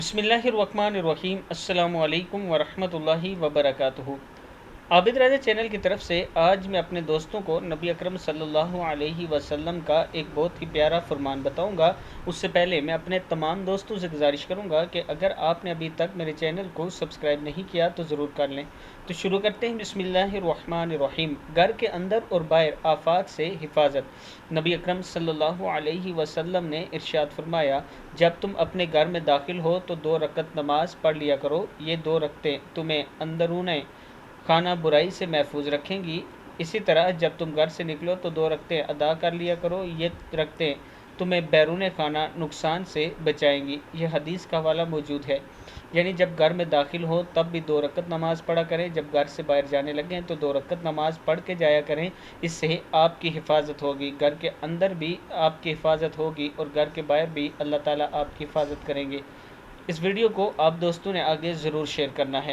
बिस्मिल्लाहिर्रहमानिर्रहीम अस्सलामु अलैकुम वरहमतुल्लाहि वबरकातुहू। आबिद राजा चैनल की तरफ से आज मैं अपने दोस्तों को नबी अकरम सल्लल्लाहु अलैहि वसल्लम का एक बहुत ही प्यारा फरमान बताऊंगा। उससे पहले मैं अपने तमाम दोस्तों से गुजारिश करूंगा कि अगर आपने अभी तक मेरे चैनल को सब्सक्राइब नहीं किया तो ज़रूर कर लें। तो शुरू करते हैं। बिस्मिल्लाहिर्रहमानिर्रहीम। घर के अंदर और बाहर आफात से हिफाजत। नबी अकरम सल्लल्लाहु अलैहि वसल्लम ने इरशाद फरमाया, जब तुम अपने घर में दाखिल हो तो 2 रकत नमाज पढ़ लिया करो। ये 2 रकतें तुम्हें अंदरून खाना बुराई से महफूज रखेंगी। इसी तरह जब तुम घर से निकलो तो 2 रकतें अदा कर लिया करो। ये रकतें तुम्हें बैरून खाना नुकसान से बचाएंगी। यह हदीस का हवाला मौजूद है। यानी जब घर में दाखिल हो तब भी 2 रकत नमाज़ पढ़ा करें, जब घर से बाहर जाने लगें तो 2 रकत नमाज़ पढ़ के जाया करें। इससे आपकी हिफाजत होगी, घर के अंदर भी आपकी हिफाजत होगी और घर के बाहर भी अल्लाह ताला आपकी हिफाजत करेंगे। इस वीडियो को आप दोस्तों ने आगे ज़रूर शेयर करना है।